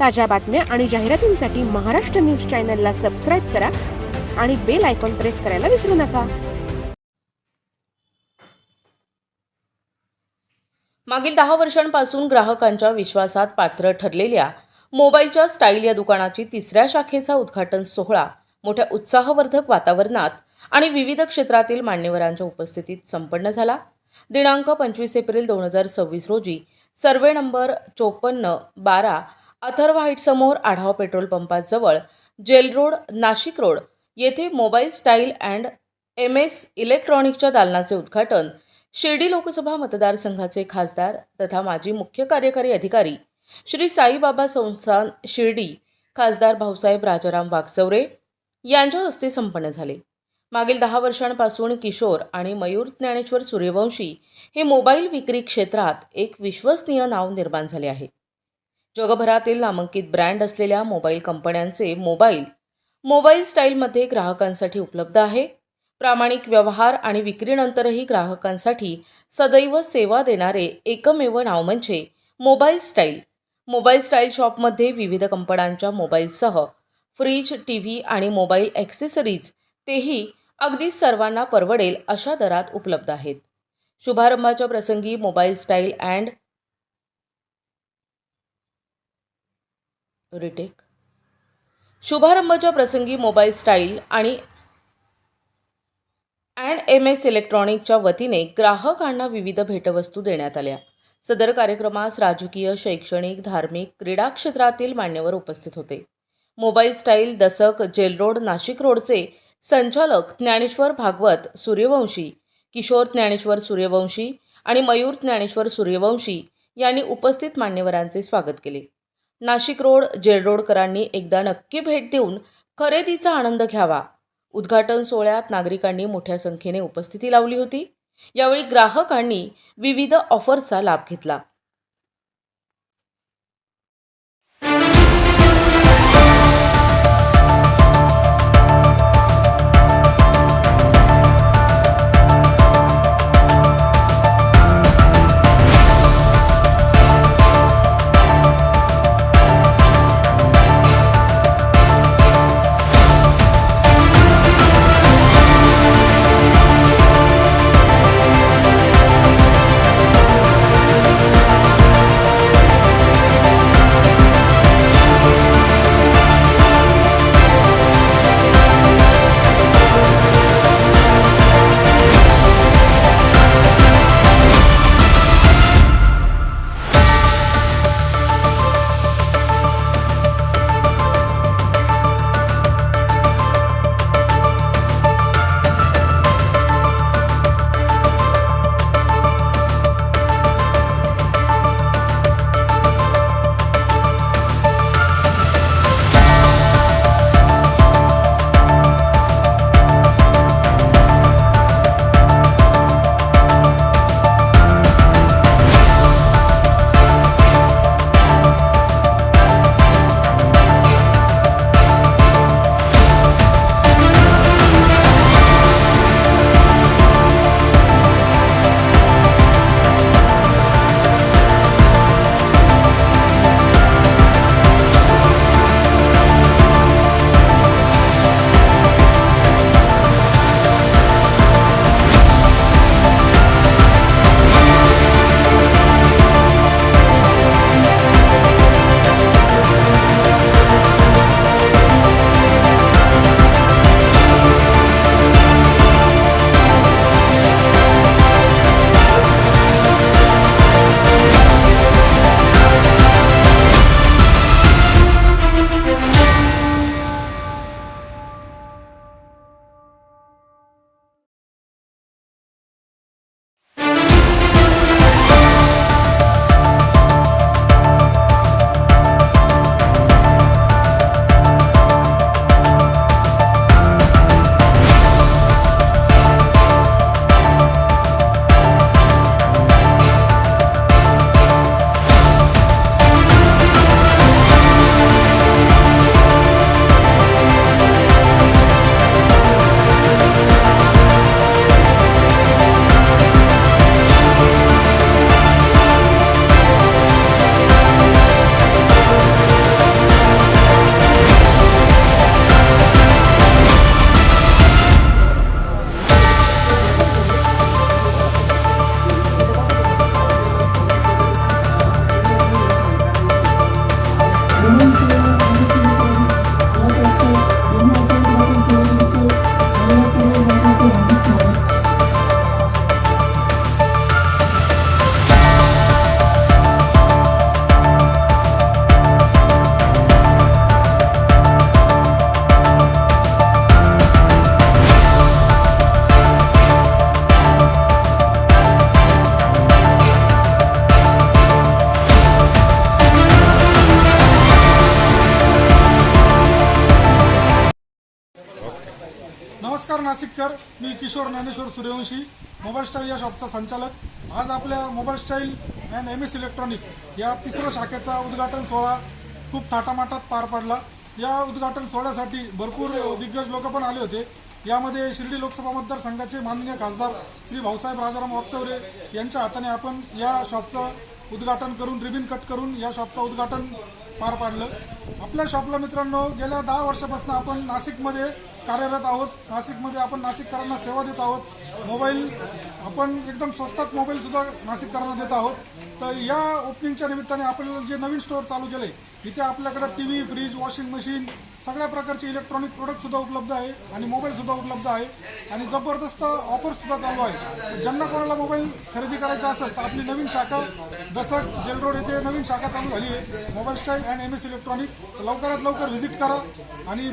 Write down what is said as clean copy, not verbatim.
ताज्या बातम्या आणि जाहिरातींसाठी महाराष्ट्र न्यूज चॅनलला सबस्क्राईब करा आणि बेल आयकॉन प्रेस करायला विसरू नका. मागील 10 वर्षांपासून ग्राहकांच्या विश्वासात पात्र ठरलेल्या मोबाईलच्या स्टाईल या दुकानाची 3ऱ्या शाखेचा उद्घाटन सोहळा मोठ्या उत्साहवर्धक वातावरणात आणि विविध क्षेत्रातील मान्यवरांच्या उपस्थितीत संपन्न झाला. दिनांक 25 एप्रिल 2026 रोजी सर्वे नंबर 54-12 अथर्व हाईट समोर आढाव पेट्रोल पंपाजवळ जेल रोड, नाशिक रोड येथे मोबाईल स्टाईल अँड MS इलेक्ट्रॉनिकच्या दालनाचे उद्घाटन शिर्डी लोकसभा मतदारसंघाचे खासदार तथा माजी मुख्य कार्यकारी अधिकारी श्री साईबाबा संस्थान शिर्डी खासदार भाऊसाहेब राजाराम वागचौरे यांच्या हस्ते संपन्न झाले. मागील 10 वर्षांपासून किशोर आणि मयूर ज्ञानेश्वर सूर्यवंशी हे मोबाईल विक्री क्षेत्रात एक विश्वसनीय नाव निर्माण झाले आहे. जगभरातील नामांकित ब्रँड असलेल्या मोबाईल कंपन्यांचे मोबाईल स्टाईलमध्ये ग्राहकांसाठी उपलब्ध आहे. प्रामाणिक व्यवहार आणि विक्रीनंतरही ग्राहकांसाठी सदैव सेवा देणारे एकमेव नाव म्हणजे मोबाईल स्टाईल. मोबाईल स्टाईल शॉपमध्ये विविध कंपन्यांच्या मोबाईलसह फ्रीज, टीव्ही आणि मोबाईल ॲक्सेसरीज तेही अगदी सर्वांना परवडेल अशा दरात उपलब्ध आहेत. शुभारंभाच्या प्रसंगी mobile style and mobile style आणि MS इलेक्ट्रॉनिकच्या वतीने ग्राहकांना विविध भेटवस्तू देण्यात आल्या. सदर कार्यक्रमास राजकीय, शैक्षणिक, धार्मिक, क्रीडा क्षेत्रातील मान्यवर उपस्थित होते. मोबाईल स्टाईल दसक, जेल रोड, नाशिक रोडचे संचालक ज्ञानेश्वर भागवत सूर्यवंशी, किशोर ज्ञानेश्वर सूर्यवंशी आणि मयूर ज्ञानेश्वर सूर्यवंशी यांनी उपस्थित मान्यवरांचे स्वागत केले. नाशिक रोड, जेल रोडकरांनी एकदा नक्की भेट देऊन खरेदीचा आनंद घ्यावा. उद्घाटन सोहळ्यात नागरिकांनी मोठ्या संख्येने उपस्थिती लावली होती. यावेळी ग्राहकांनी विविध ऑफर्सचा लाभ घेतला. नमस्कार नाशिककर, मी किशोर ज्ञानेश्वर सूर्यवंशी, मोबाईल स्टाईल या शॉपचा संचालक. आज आपल्या mobile style and M S electronic या तिसऱ्या शाखेचा उद्घाटन सोहळा खूप थाटामाटात पार पडला. या उद्घाटन सोहळ्यासाठी भरपूर दिग्गज लोक पण आले होते. यामध्ये शिर्डी लोकसभा मतदारसंघाचे माननीय खासदार श्री भाऊसाहेब राजाराम वाकचौरे यांच्या हाताने आपण या शॉपचं उद्घाटन करून रिबिन कट करून या शॉपचं उद्घाटन पार पाडलं. आपल्या शॉपला मित्रांनो गेल्या 10 वर्षापासून आपण नाशिकमध्ये कार्यरत आहोत. नाशिकमध्ये आपण नाशिककरांना सेवा देत आहोत. मोबाईल आपण एकदम स्वस्तात मोबाईलसुद्धा नाशिककरांना देत आहोत. तर या ओपनिंगच्या निमित्ताने आपण जे नवीन स्टोअर चालू केले इथे आपल्याकडे टीव्ही, फ्रीज, वॉशिंग मशीन सगळ्या प्रकारचे इलेक्ट्रॉनिक प्रोडक्टसुद्धा उपलब्ध आहे आणि मोबाईलसुद्धा उपलब्ध आहे आणि जबरदस्त ऑफरसुद्धा चालू आहे. ज्यांना कोणाला मोबाईल खरेदी करायचा असेल तर आपली नवीन शाखा दसक जेल रोड येथे नवीन शाखा चालू झाली आहे mobile style and M S electronic. लवकरात लवकर व्हिजिट करा आणि